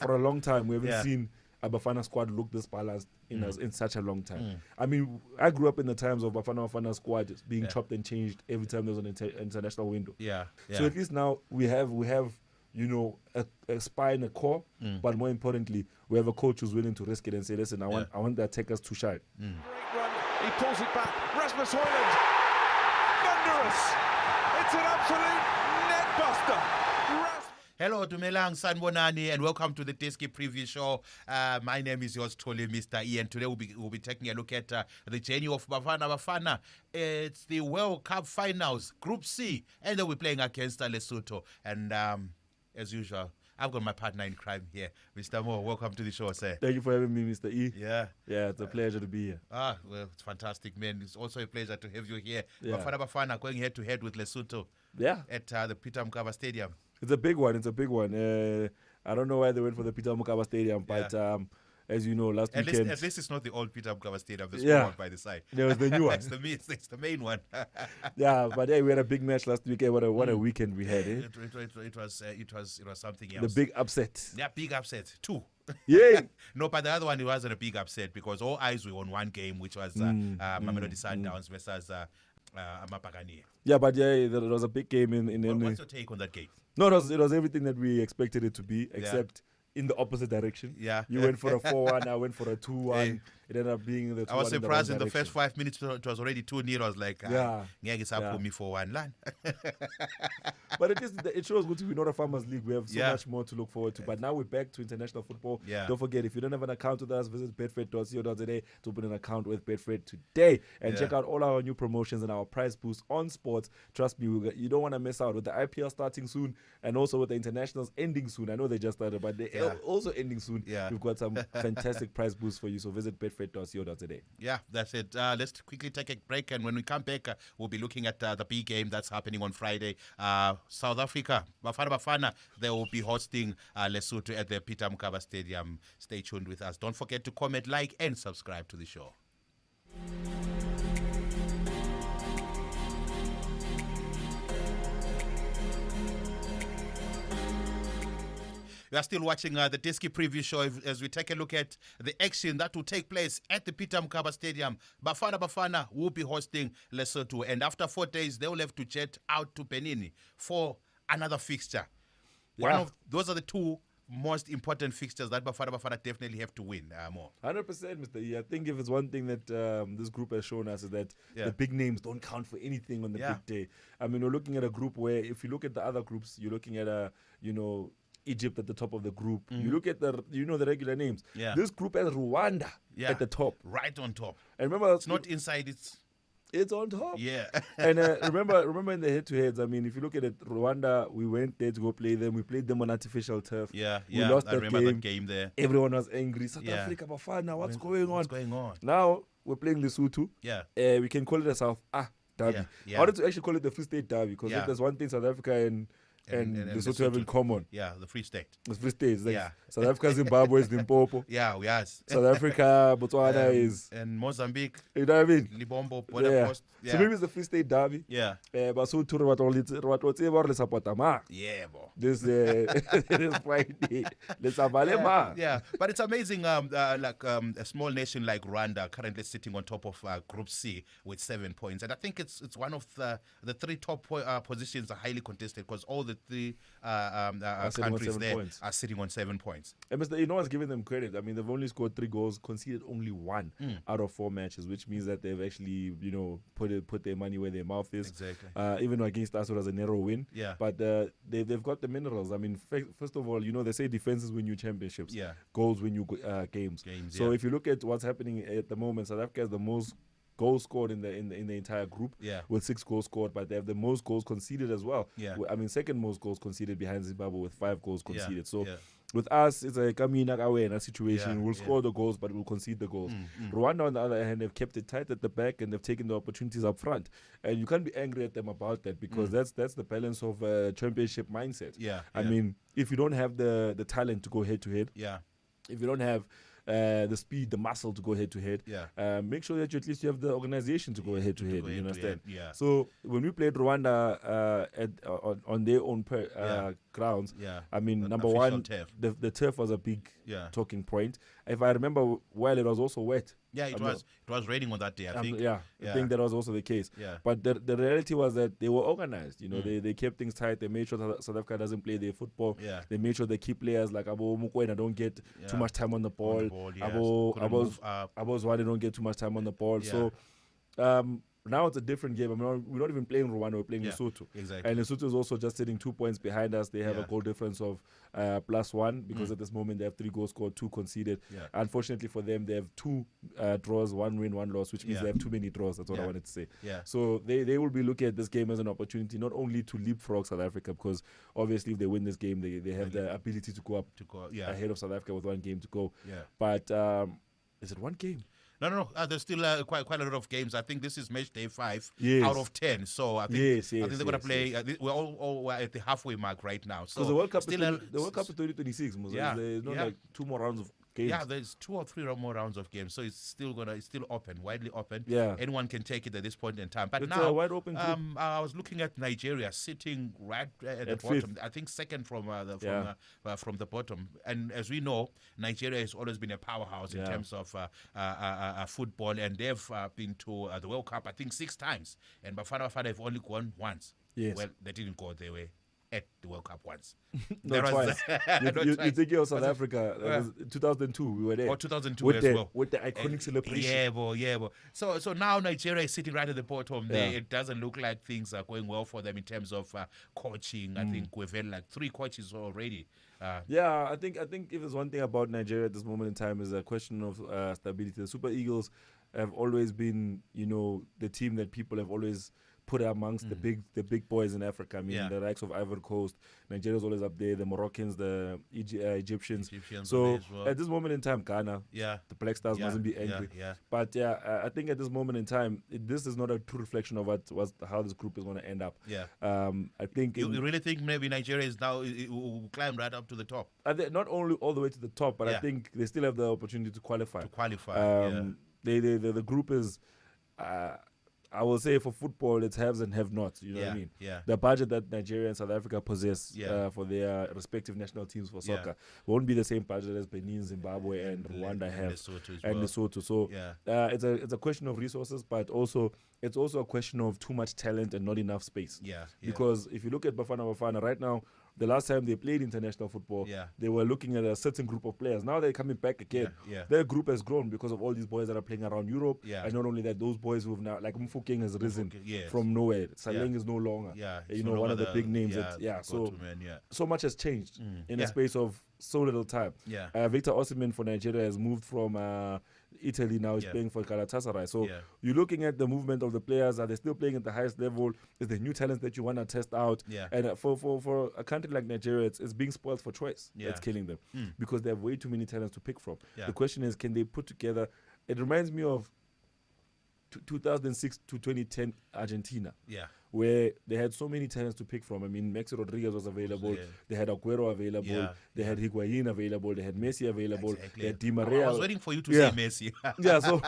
for a long time, we haven't seen a Bafana squad look this balanced in such a long time. I mean, I grew up in the times of Bafana squad being chopped and changed every time there was an international window. So at least now we have a spine, a core, but more importantly, we have a coach who's willing to risk it and say, listen, I want the attackers to shine. Great run. He pulls it back. Rasmus Højlund. Thunderous. It's an absolute net buster. Hello, Dumelang Sanbonani, and welcome to the Diski Preview Show. My name is yours truly, Mr. E, and today we'll be taking a look at the journey of Bafana. It's the World Cup Finals, Group C, and then we're playing against Lesotho. And as usual, I've got my partner in crime here, Mr. Mo. Welcome to the show, sir. Thank you for having me, Mr. E. Yeah, it's a pleasure to be here. Well, it's fantastic, man. It's also a pleasure to have you here. Bafana going head to head with Lesotho. At the Peter Mokaba Stadium. It's a big one. I don't know why they went for the Peter Mokaba Stadium, but as you know, last weekend... At least it's not the old Peter Mokaba Stadium. The small one by the side. There was the new one. It's the main one. But we had a big match last weekend. What a weekend we had. It was something else. The big upset. Yeah, big upset. 2. Yeah. No, but the other one, it wasn't a big upset because all eyes were on one game, which was Mamelodi Sundowns versus Amapagani. Yeah, but there was a big game in What's your take on that game? No, it was everything that we expected it to be, except in the opposite direction. Yeah. You went for a 4-1, I went for a 2-1. It ended up being the 2-1. I was surprised in the first 5 minutes it was already 2-0. I was like, put me for 1 land. But it shows good to be not a Farmers League. We have so much more to look forward to. But now we're back to international football. Don't forget, if you don't have an account with us, visit betfred.co.za to open an account with Betfred today. And check out all our new promotions and our prize boosts on sports. Trust me, you don't want to miss out with the IPL starting soon and also with the internationals ending soon. I know they just started, but they're also ending soon. We've got some fantastic prize boosts for you. So visit betfred.co.za. Yeah, that's it. Let's quickly take a break. And when we come back, we'll be looking at the big game that's happening on Friday. South Africa, Bafana, they will be hosting Lesotho at the Peter Mokaba Stadium. Stay tuned with us. Don't forget to comment, like, and subscribe to the show. We are still watching the Diski Preview Show as we take a look at the action that will take place at the Peter Mokaba Stadium. Bafana will be hosting Lesotho, and after 4 days, they will have to jet out to Benin for another fixture. Those are the two most important fixtures that Bafana definitely have to win. 100%, Mr. E. I think if it's one thing that this group has shown us is that the big names don't count for anything on the big day. I mean, we're looking at a group where if you look at the other groups, you're looking at Egypt at the top of the group. You look at the regular names. This group has Rwanda at the top. Right on top. And remember, it's not inside, it's on top. Yeah. And remember in the head-to-heads, I mean, if you look at it, Rwanda, we went there to go play them. We played them on artificial turf. We lost I remember that game there. Everyone was angry. South Africa, Bafana, what's going on? What's going on? Now, we're playing Lesotho. We can call it a South Derby. I wanted to actually call it the Free State Derby because if there's one thing South Africa and Lesotho have in common. The Free State. The Free State. Like South Africa, Zimbabwe is Limpopo. South Africa, Botswana is... And Mozambique. You know what I mean? Libombo, Border Post. So maybe it's the Free State Derby. But so to what we support this Friday. Let's have but it's amazing, a small nation like Rwanda currently sitting on top of Group C with 7 points. And I think it's one of the three top positions are highly contested because all the three countries there are sitting on 7 points. And Mr. No one's giving them credit. I mean, they've only scored 3 goals, conceded only 1 out of 4 matches, which means that they've actually, put their money where their mouth is. Exactly. Even though against us it was a narrow win. But they've got the minerals. I mean, first of all, they say defenses win you championships. Goals win you games. So if you look at what's happening at the moment, South Africa has the most goals scored in the entire group with 6 goals scored, but they have the most goals conceded as well. I mean, second most goals conceded behind Zimbabwe with 5 goals conceded. So with us, it's a Kamina Kawena situation. We'll score the goals, but we'll concede the goals. Rwanda, on the other hand, have kept it tight at the back and they've taken the opportunities up front. And you can't be angry at them about that because that's the balance of championship mindset. I mean, if you don't have the talent to go head to head, if you don't have the speed, the muscle to go head to head, make sure that you at least have the organization to go head to head. You understand? So when we played Rwanda on their own grounds. Yeah. I mean, The number official one, turf. the turf was a big Yeah. talking point. If I remember well, it was also wet. Yeah, it was raining on that day, I think. I think that was also the case. Yeah. But the reality was that they were organized. You know, they kept things tight. They made sure that South Africa doesn't play their football. Yeah. They made sure the key players like Abo Mukwena don't get too much time on the ball. Abo's why they don't get too much time on the ball. Yeah. So now it's a different game. I mean, we're not even playing Rwanda, we're playing Lesotho. Exactly. And Lesotho is also just sitting 2 points behind us. They have a goal difference of +1 because at this moment they have 3 goals scored, 2 conceded. Yeah. Unfortunately for them, they have 2 draws, 1 win, 1 loss, which means they have too many draws. That's what I wanted to say. Yeah. So they will be looking at this game as an opportunity not only to leapfrog South Africa, because obviously if they win this game, they have the ability to go up ahead of South Africa with 1 game to go. Yeah. But is it 1 game? No. There's still quite a lot of games. I think this is match day 5 out of 10. So I think they're going to play. We're all at the halfway mark right now. So the World Cup is 2026. Yeah. There's not like 2 more rounds of games. Yeah, there's 2 or 3 more rounds of games, so it's still open, widely open. Yeah, anyone can take it at this point in time. But it's now, a wide open group. I was looking at Nigeria sitting right at the bottom. Fifth. I think second from the bottom. And as we know, Nigeria has always been a powerhouse in terms of football, and they've been to the World Cup I think 6 times, and Bafana have only gone once. Yes. Well, they didn't go their way at the World Cup once. Twice. You think of South Africa, 2002, we were there. Or 2002 with as the, well. With the iconic celebration. Yeah, boy. So now Nigeria is sitting right at the bottom there. It doesn't look like things are going well for them in terms of coaching. I think we've had like 3 coaches already. I think if there's one thing about Nigeria at this moment in time is a question of stability. The Super Eagles have always been, the team that people have always put amongst the big boys in Africa. I mean, the likes of Ivory Coast, Nigeria's always up there, the Moroccans, the Egyptians. So at this moment in time, Ghana, the Black Stars mustn't be angry. But I think at this moment in time, this is not a true reflection of how this group is going to end up. I think you really think maybe Nigeria is now will climb right up to the top? Not only all the way to the top, but I think they still have the opportunity to qualify. The group is. I will say for football, it's haves and have-nots. You know what I mean? Yeah. The budget that Nigeria and South Africa possess for their respective national teams for soccer won't be the same budget as Benin, Zimbabwe, and Rwanda have, Lesotho. So it's a question of resources, but it's also a question of too much talent and not enough space. Because if you look at Bafana right now, the last time they played international football, they were looking at a certain group of players. Now they're coming back again. Their group has grown because of all these boys that are playing around Europe. And not only that, those boys who've now, like Mfokeng has risen from nowhere. Saleng is no longer, one of the big names. So much has changed in a space of so little time. Victor Osimhen for Nigeria has moved from Italy, now he's playing for Galatasaray. So you're looking at the movement of the players. Are they still playing at the highest level? Is there new talents that you want to test out? And for a country like Nigeria, it's being spoiled for choice. That's killing them because they have way too many talents to pick from. The question is, can they put together? It reminds me of 2006 to 2010 Argentina. Where they had so many talents to pick from. I mean, Maxi Rodriguez was available. They had Aguero available. They had Higuain available. They had Messi available. They had Di Maria. I was waiting for you to say Messi. So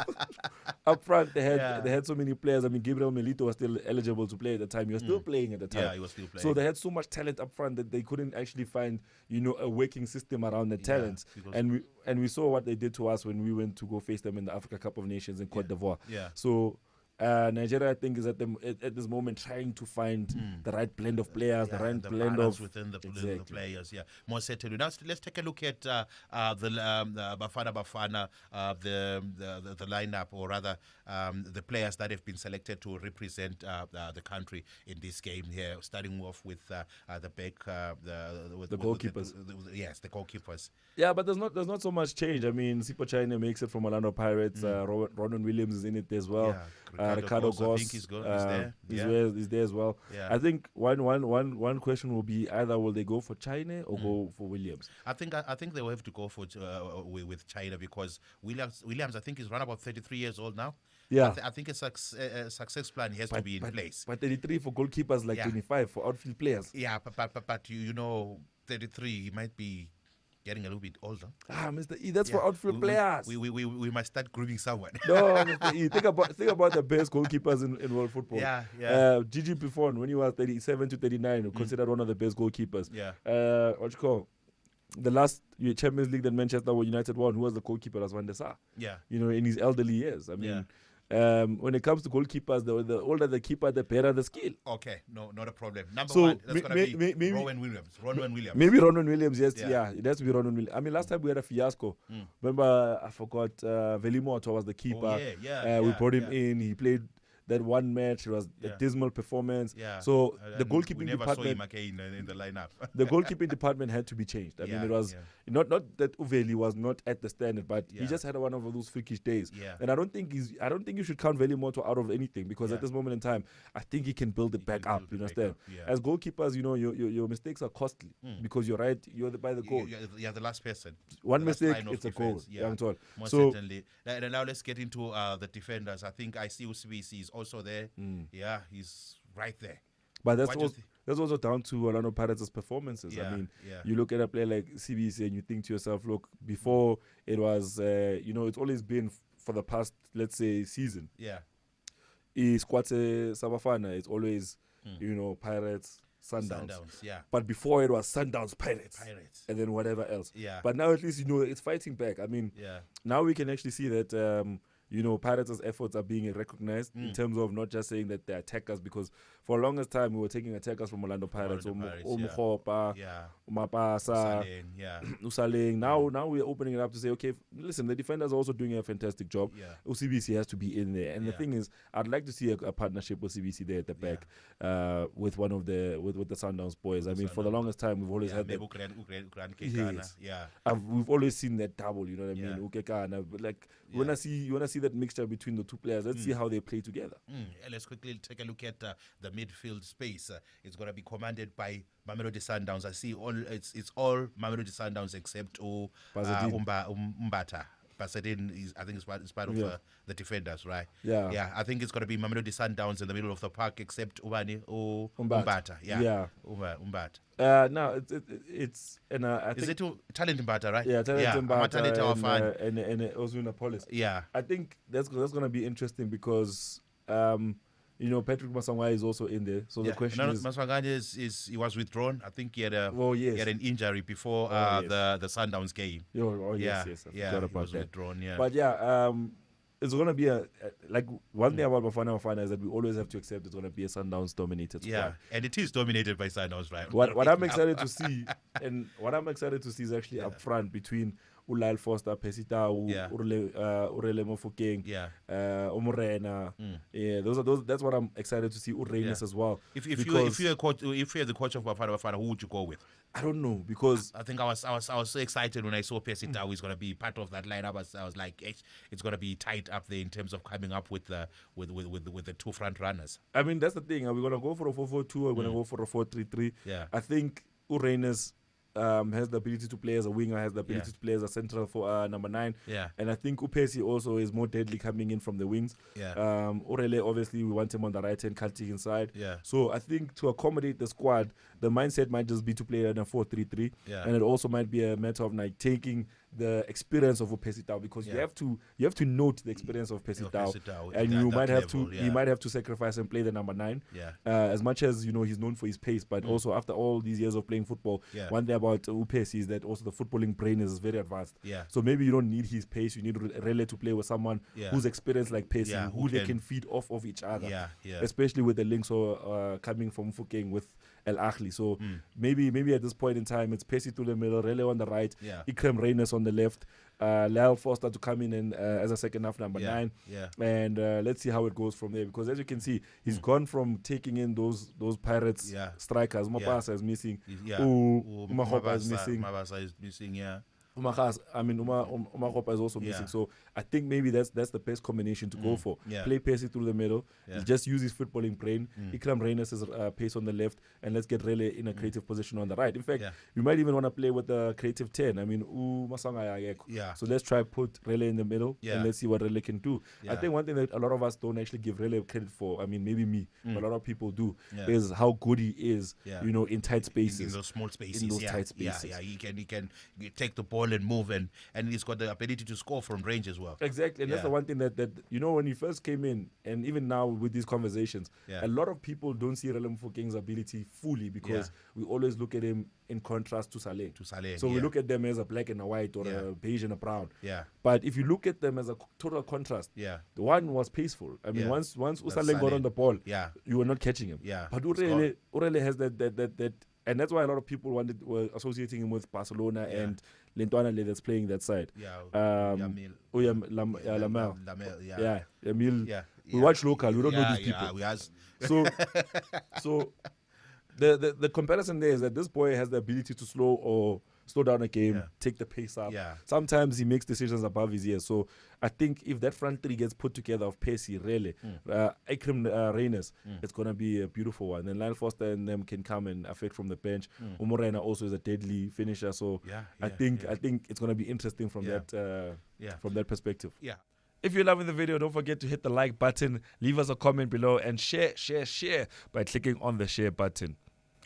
up front, they had so many players. I mean, Gabriel Milito was still eligible to play at the time. He was still playing at the time. Yeah, he was still playing. So they had so much talent up front that they couldn't actually find, a working system around the talents. And we saw what they did to us when we went to go face them in the Africa Cup of Nations in Cote d'Ivoire. So Nigeria, I think, is at this moment trying to find the right blend of players, the right blend of within the players. More certainly. Now let's take a look at the Bafana, the lineup, or rather the players that have been selected to represent the country in this game here. Starting off with the goalkeepers. The goalkeepers. Yeah, but there's not so much change. I mean, Sipo China makes it from Orlando Pirates. Ronan Williams is in it as well. Ricardo Goss, I think he's there. He's there as well. I think one question will be either will they go for China or go for Williams. I think they will have to go for with China because Williams I think is around about 33 years old now. I think a success plan has to be in place. But 33 for goalkeepers, like 25 for outfield players. Yeah, but 33 he might be Getting a little bit older. Mr. E, that's for outfield players. We must start grooming someone. No, Mr. E, think about the best goalkeepers in world football. Gigi Buffon, when he was 37 to 39, considered one of the best goalkeepers. What you call the last Champions League that Manchester United won? Who was the goalkeeper? That was Van der Sar. In his elderly years. I mean. When it comes to goalkeepers, the older the keeper, the better the skill. Okay, no, not a problem. Number one, that's going to be Ronwen Williams. Maybe Ronwen Williams, yes. Yeah, it has to be Ronwen Williams. I mean, last time we had a fiasco. Remember, I forgot, Velimoto was the keeper. We brought him in. He played that one match. It was a dismal performance. So the goalkeeping department, saw him again in the lineup. The goalkeeping department had to be changed. I mean, it was not that Uveli was not at the standard, but he just had one of those freakish days. And I don't think you should count Velimoto out of anything, because at this moment in time, I think he can build it back up. You understand? As goalkeepers, your mistakes are costly because you're right. You're by the goal. You're the last person. One mistake, it's a goal. Most certainly. Now let's get into the defenders. I think I see UCBC is also there. He's right there. But that's also down to Orlando Pirates' performances. I mean, you look at a player like CBC and you think to yourself, look, before it was, it's always been for the past, let's say, season. Squatse Sabafana, it's always, Pirates, Sundowns. But before it was Sundowns, Pirates. And then whatever else. But now at least, it's fighting back. I mean, now we can actually see that, Pirates' efforts are being recognized in terms of not just saying that they're attackers, because for the longest time we were taking attackers from Orlando Pirates, Umkhopa, Umapasa, Usaleng. Now we're opening it up to say, okay, listen, the defenders are also doing a fantastic job. CBC has to be in there. And the thing is, I'd like to see a partnership with CBC there at the back with one of the Sundowns boys. I mean, for the longest time we've always had that. We've always seen that double, you know what I mean? Ukekana. But like you wanna see that mixture between the two players. Let's see how they play together. Let's quickly take a look at the midfield space. It's going to be commanded by Mamelodi Sundowns. I see it's all Mamelodi Sundowns except Umbata. Pasadena I think it's part of the defenders, right? I think it's going to be Mamelodi Sundowns in the middle of the park, except Umbata. Umbata. No, it's and I think is it Talent Mbata, right? Talent Mbata and Ozuna Police. I think that's going to be interesting because Patrick Masangwa is also in there. So the question is, Masangwa he was withdrawn. I think he had he had an injury before the Sundowns game. Yes. He was withdrawn. But it's going to be one thing about Bafana is that we always have to accept it's going to be a Sundowns dominated squad. And it is dominated by Sundowns, right? What I'm excited to see, is actually up front between Ulail Foster, Pesita, Urele Mofokeng, Umurena. That's what I'm excited to see. Urenas as well. If you're the coach of Bafana, who would you go with? I don't know, because I think I was so excited when I saw Pesita who is going to be part of that lineup. I was like, it's going to be tight up there in terms of coming up with the two front runners. I mean, that's the thing. Are we going to go for a 4-4-2 or are we going to go for a 4-3-3? I think Urenas has the ability to play as a winger, has the ability to play as a central for number 9. And I think Upesi also is more deadly coming in from the wings. Orele, obviously, we want him on the right hand, cutting inside. So I think to accommodate the squad, the mindset might just be to play in a 4-3-3. And it also might be a matter of taking the experience of Pesitao, because you have to note the experience of Pesitao, and you might have to he might have to sacrifice and play the number 9. As much as he's known for his pace, but also after all these years of playing football, one thing about Upesi is that also the footballing brain is very advanced. So maybe you don't need his pace, you need Rele to play with someone who's experienced like Pesi, who they can feed off of each other, especially with the links coming from Mfokeng with El Ahly. So maybe at this point in time, it's Pesi to the middle, Rele on the right, Ikrem Reines on the left, Lyle Foster to come in as a second half number 9, and let's see how it goes from there, because as you can see, he's gone from taking in those Pirates strikers. Mopasa is missing, Mahopa is missing. Mabasa is missing, Uma Khopa is also missing. So I think maybe that's the best combination to go for. Play Percy through the middle. Just use his footballing brain. Ikram Reynes' pace on the left, and let's get Rele in a creative position on the right. In fact, we might even want to play with the creative 10. I mean, so let's try put Rele in the middle and let's see what Rele can do. I think one thing that a lot of us don't actually give Rele credit for, I mean, maybe me, but a lot of people do, is how good he is, in tight spaces. In those small spaces. In those tight spaces. He can take the ball and move, and he's got the ability to score from range as well. Exactly, and that's the one thing that when he first came in, and even now with these conversations, a lot of people don't see Rele Mofokeng's ability fully because we always look at him in contrast to Saleh. So we look at them as a black and a white or a beige and a brown. But if you look at them as a total contrast, the one was peaceful. I mean, once Saleh got on the ball, you were not catching him. But Urele has that. And that's why a lot of people were associating him with Barcelona and Lentwana that's playing that side. Lamel. Emil. We watch local. We don't know these people. So the comparison there is that this boy has the ability to slow down a game, take the pace up. Sometimes he makes decisions above his ears. So I think if that front three gets put together of Percy, Rele, Ikram Reynes, it's going to be a beautiful one. Then Lyle Foster and them can come and affect from the bench. Umorena also is a deadly finisher. So I think it's going to be interesting from that perspective. If you're loving the video, don't forget to hit the like button, leave us a comment below, and share by clicking on the share button.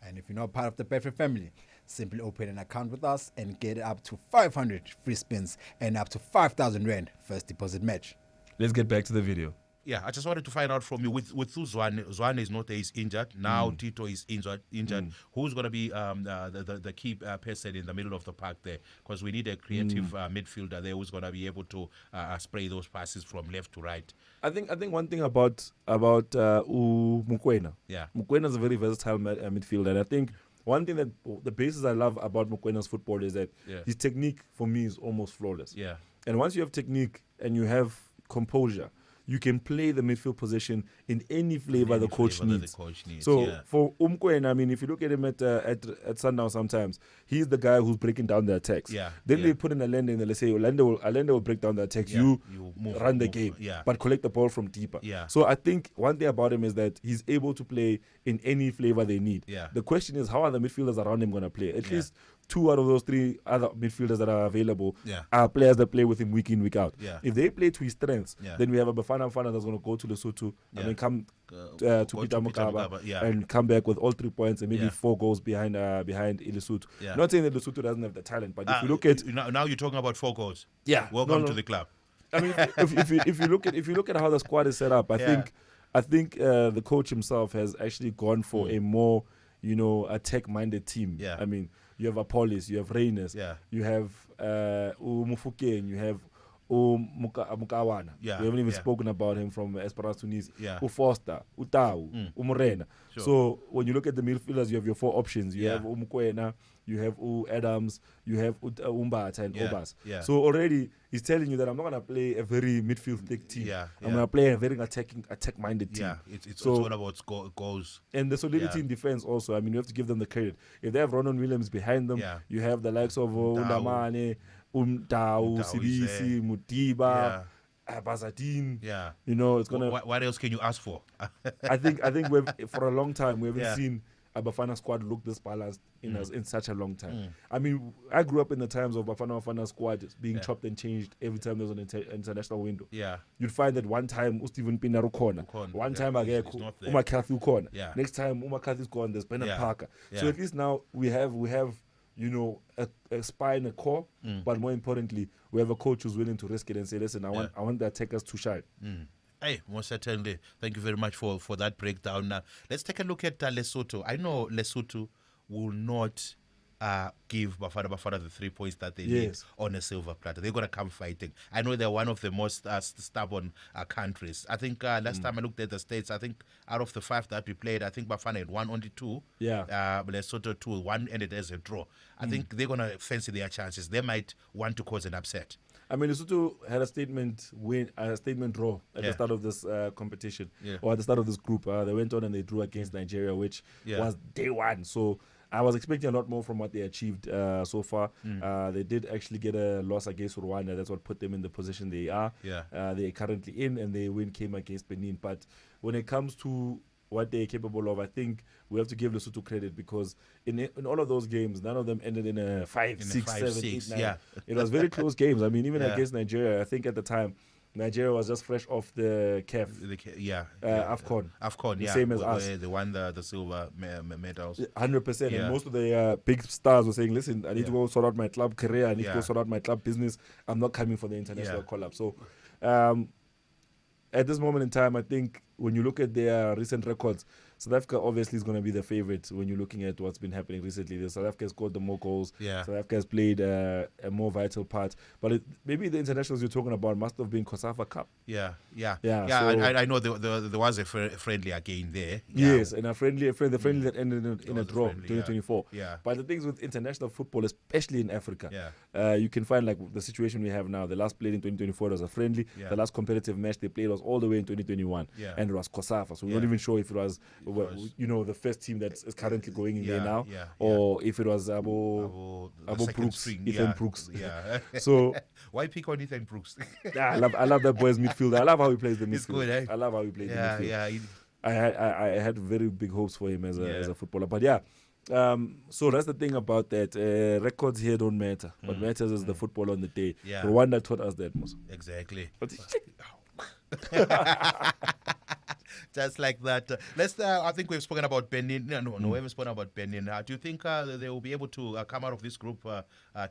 And if you're not part of the Betfred family, simply open an account with us and get up to 500 free spins and up to 5,000 Rand first deposit match. Let's get back to the video. I just wanted to find out from you with Zwane is not there, he's injured. Now Tito is injured. Who's going to be the key person in the middle of the park there? Because we need a creative midfielder there who's going to be able to spray those passes from left to right. I think one thing about Mokoena. Mokoena is a very versatile midfielder, and I think one thing that the basis I love about Mokwena's football is that his technique for me is almost flawless. And once you have technique and you have composure, you can play the midfield position in any flavor the coach needs. So for Umkwena, I mean, if you look at him at Sundown sometimes, he's the guy who's breaking down the attacks. Then they put in Allende and they say, Allende will break down the attacks. You run the game, but collect the ball from deeper. So I think one thing about him is that he's able to play in any flavor they need. The question is, how are the midfielders around him going to play? At least 2 out of those 3 other midfielders that are available are players that play with him week in, week out. If they play to his strengths, then we have a Bafana that's going to go to Lesotho and then come to Peter Mokaba and come back with all 3 points and maybe 4 goals behind Lesotho. Not saying that Lesotho doesn't have the talent, but if you look at now you're talking about 4 goals. Welcome to the club. I mean, if you look at how the squad is set up, I think the coach himself has actually gone for a more attack-minded team. I mean, you have Apollis, you have Reynes, you have Mofokeng, you have Mukawana. We haven't even spoken about him from Esperance Tunis. Foster, Utau, Umorena. So when you look at the midfielders, you have your 4 options. You have Umukwena, you have Adams, you have Umbata and Obas. So already he's telling you that I'm not going to play a very midfield thick team. I'm going to play a very attack-minded team. It's all about goals. And the solidity in defense also. I mean, you have to give them the credit. If they have Ronan Williams behind them, you have the likes of Undamane, Umtau, Sibisi, Mutiba, Bazadin. It's gonna. What else can you ask for? I think we've for a long time we haven't seen a Bafana squad look this balanced in such a long time. I mean, I grew up in the times of Bafana squad being chopped and changed every time there was an international window. You'd find that one time Stephen Pinaru corner, one time again Umakathu corner, next time Umakathu's gone, there's Bernard Parker. So at least now we have a spine, a core, but more importantly, we have a coach who's willing to risk it and say, listen, I want the attackers to shine. Hey, most certainly. Thank you very much for that breakdown. Now, let's take a look at Lesotho. I know Lesotho will not give Bafana the 3 points that they need on a silver platter. They're going to come fighting. I know they're one of the most stubborn countries. I think last time I looked at the stats, I think out of the 5 that we played, I think Bafana had won only 2. Lesotho 2, 1 ended as a draw. I think they're going to fancy their chances. They might want to cause an upset. I mean, Lesotho had a statement draw at the start of this competition, or at the start of this group. They went on and they drew against Nigeria, which was day 1. So I was expecting a lot more from what they achieved so far. They did actually get a loss against Rwanda. That's what put them in the position they are. They're currently in, and their win came against Benin. But when it comes to what they're capable of, I think we have to give Lesotho credit, because in all of those games, none of them ended in a 5, 6, 7, 8, 9. It was very close games. I mean, even against Nigeria, I think at the time, Nigeria was just fresh off the CAF. AFCON. AFCON, same as us. They won the silver medals. 100%. And most of the big stars were saying, listen, I need to go sort out my club career. I need to go sort out my club business. I'm not coming for the international call-up. So at this moment in time, I think when you look at their recent records, South Africa obviously is going to be the favorite when you're looking at what's been happening recently. South Africa has scored the more goals. South Africa has played a more vital part. But maybe the internationals you're talking about must have been COSAFA Cup. So I know there was a friendly again there. Yes, and the friendly that ended in a draw, 2024. But the things with international football, especially in Africa, you can find like the situation we have now. The last played in 2024 was a friendly. The last competitive match they played was all the way in 2021. And it was COSAFA. So we're not even sure if it was the first team that is currently going in there now, or if it was Abo Brooks, Ethan Brooks. So why pick on Ethan Brooks? I love that boy's midfielder. I love how he plays the midfield. It's good, eh? I love how he plays the midfield. I had very big hopes for him as a footballer. But so that's the thing about that. Records here don't matter. What matters is the football on the day. Rwanda taught us that, Musa. Exactly. Just like that. I think we've spoken about Benin. No, we haven't spoken about Benin. Do you think they will be able to come out of this group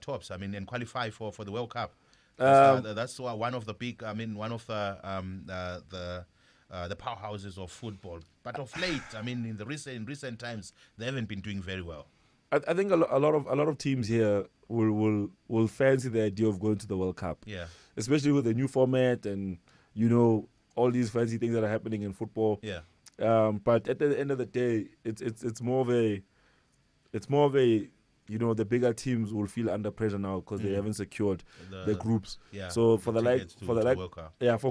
tops? I mean, and qualify for the World Cup? That's one of the big. I mean, one of the powerhouses of football. But of late, I mean, in recent times, they haven't been doing very well. I think a lot of teams here will fancy the idea of going to the World Cup. Especially with the new format and all these fancy things that are happening in football. But at the end of the day, it's more of a the bigger teams will feel under pressure now because they haven't secured the groups. So for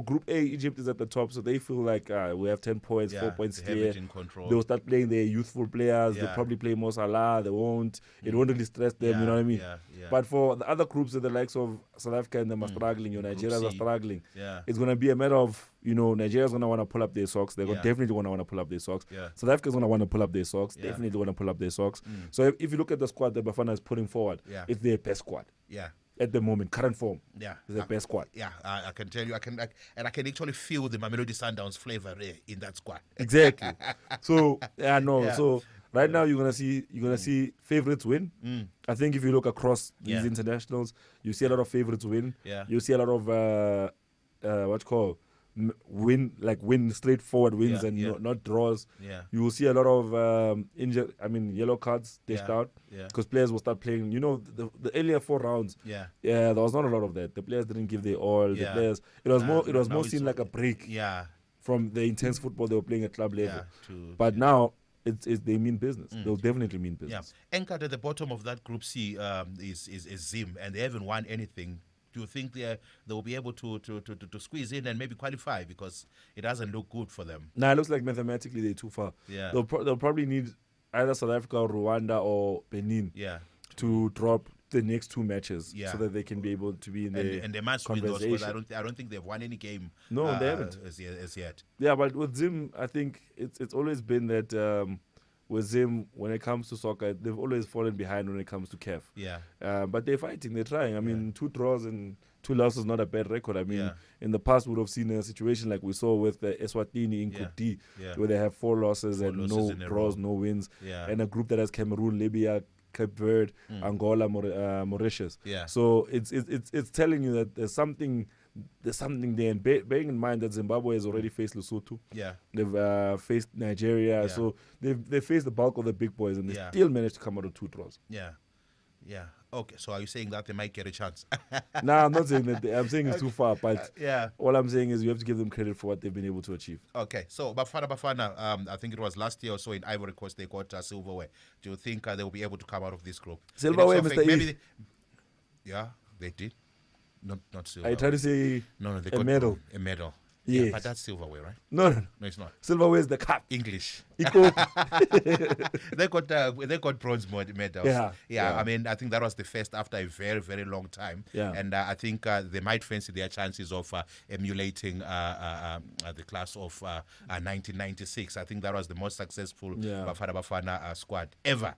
Group A, Egypt is at the top, so they feel like we have 10 points, 4 points clear. They'll start playing their youthful players. They'll probably play more Salah. They won't. It won't really stress them. You know what I mean? But for the other groups, the likes of South Africa and them are struggling. Nigerians are struggling. It's going to be a matter of Nigeria's going to want to pull up their socks. They're definitely going to want to pull up their socks. South Africa's going to want to pull up their socks. Definitely going to pull up their socks. So if you look at the squad that Bafana is putting forward, it's their best squad. At the moment, current form. It's their best squad. I can tell you, I can actually feel the Mamelodi Sundowns flavor in that squad. Exactly. So So right now you're gonna see favorites win. I think if you look across these internationals, you see a lot of favorites win. You see a lot of win straightforward wins and not draws. You will see a lot of yellow cards dished out because players will start playing. The earlier 4 rounds. There was not a lot of that. The players didn't give their all. The players, it was more seen like a break. From the intense football they were playing at club level. But now they mean business. They'll definitely mean business. Anchored at the bottom of that Group C is Zim, and they haven't won anything. Do you think they will be able to squeeze in and maybe qualify, because it doesn't look good for them? It looks like mathematically they're too far. They'll probably need either South Africa or Rwanda or Benin to drop the next 2 matches so that they can be able to be in the and they must win those, because I don't think they've won any game. No, they haven't as yet. But with Zim, I think it's always been that with Zim, when it comes to soccer, they've always fallen behind when it comes to CAF. But they're fighting, they're trying. I mean, 2 draws and 2 losses is not a bad record. I mean, in the past, we would have seen a situation like we saw with Eswatini in Group D, where they have 4 losses and no draws, no wins. And a group that has Cameroon, Libya, Cape Verde, Angola, Mauritius. So it's telling you that there's something there. And bearing in mind that Zimbabwe has already faced Lesotho. They've faced Nigeria. So they've faced the bulk of the big boys, and they still managed to come out with 2 draws. Okay, so are you saying that they might get a chance? No, I'm not saying that. I'm saying it's too far. But all I'm saying is you have to give them credit for what they've been able to achieve. Okay, so Bafana, I think it was last year or so in Ivory Coast, they got silverware. Do you think they will be able to come out of this group? Silverware, Mr. Maybe they did. Not silver. I try to say no. They a got medal. A medal. Yes. Yeah, but that's silverware, right? No, No, it's not. Silverware is the cup. English. Eco. They got bronze medals. Yeah. I mean, I think that was the first after a very, very long time. Yeah. And I think they might fancy their chances of emulating the class of 1996. I think that was the most successful Bafana Bafana squad ever.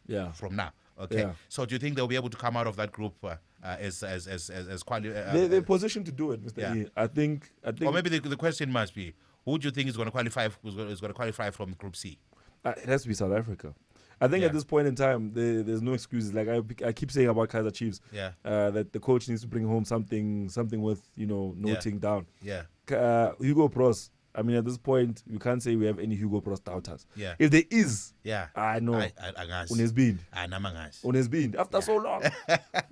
Yeah. From now. Okay. Yeah. So do you think they'll be able to come out of that group as they're positioned to do it, Mr. E. I think. Or maybe the question must be, who do you think is going to qualify? Is going to qualify from Group C? It has to be South Africa. I think at this point in time, there's no excuses. Like I keep saying about Kaizer Chiefs, that the coach needs to bring home something worth noting down. Yeah. Hugo Bros. I mean, at this point, we can't say we have any Hugo Bros doubters. Yeah. If there is, I know. Unhesbeen. After so long.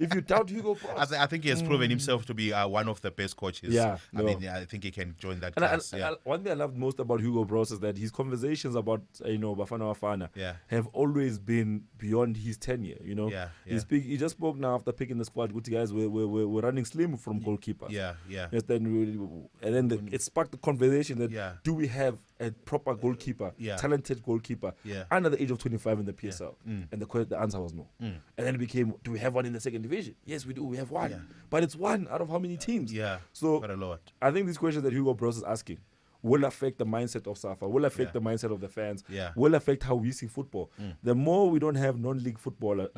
If you doubt Hugo Bros. I think he has proven himself to be one of the best coaches. Yeah. I mean, I think he can join that class. One thing I loved most about Hugo Bros is that his conversations about, Bafana Bafana have always been beyond his tenure, He just spoke now after picking the squad. Good guys, we're running slim from goalkeeper. Yeah. Yes, and then it sparked the conversation that do we have a proper goalkeeper, talented goalkeeper, under the age of 25 in the PSL? And the answer was no. And then it became, do we have one in the second division? Yes, we do. We have one. But it's one out of how many teams? So a lot. I think these questions that Hugo Bros is asking will affect the mindset of SAFA, will affect the mindset of the fans, will affect how we see football. The more we don't have non-league football,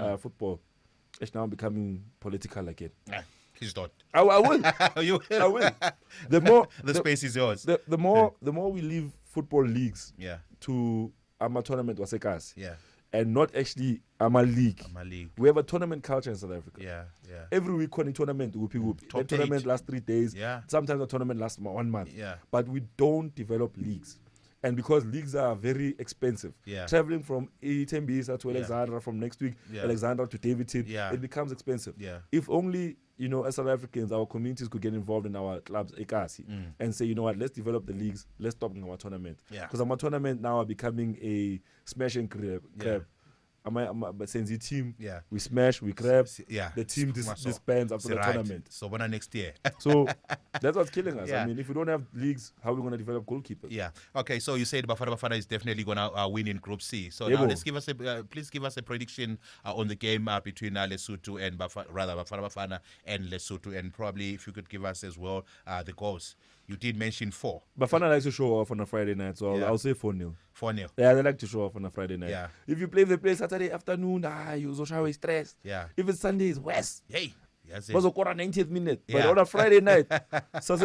it's now becoming political again. He's not. I will. You will. I will. The more the space is yours. The more we leave football leagues to Ama tournament wasekas. And not actually Ama league. We have a tournament culture in South Africa. Every week on a tournament, the tournament lasts 3 days. Sometimes the tournament lasts 1 month. But we don't develop leagues. And because leagues are very expensive, traveling from Tembisa to Alexandra, from next week, Alexandra to Davidson, it becomes expensive. If only, as South Africans, our communities could get involved in our clubs, and say, let's develop the leagues, let's stop in our tournament. Because our tournament now are becoming a smash and grab. But since the team, we smash, we grab, the team disbands after the tournament. So when next year. So that's what's killing us. I mean, if we don't have leagues, how are we going to develop goalkeepers? Okay, so you said Bafana Bafana is definitely going to win in Group C. So now please give us a prediction on the game between Lesotho and Bafana Bafana and Lesotho, and probably if you could give us as well the goals. You did mention 4. Bafana likes to show off on a Friday night, so I'll say 4-0. 4-0. Yeah, they like to show off on a Friday night. If you play Saturday afternoon, you also stress. If it's Sunday, it's West. Hey. Yes, was a 90th minute. But on a Friday night, was 4.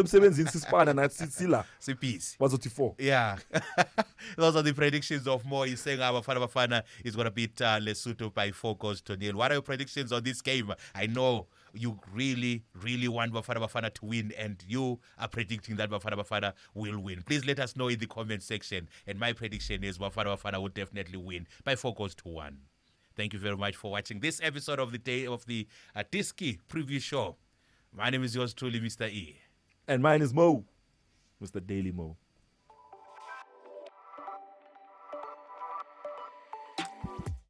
Those are the predictions of Mo. He's saying Bafana Bafana is going to beat Lesotho by 4-0. What are your predictions on this game? I know you really, really want Bafana Bafana to win, and you are predicting that Bafana Bafana will win. Please let us know in the comment section. And my prediction is Bafana Bafana will definitely win by 4-1. Thank you very much for watching this episode of the day of the Diski Preview Show. My name is yours truly, Mr. E. And mine is Mo, Mr. Daily Mo.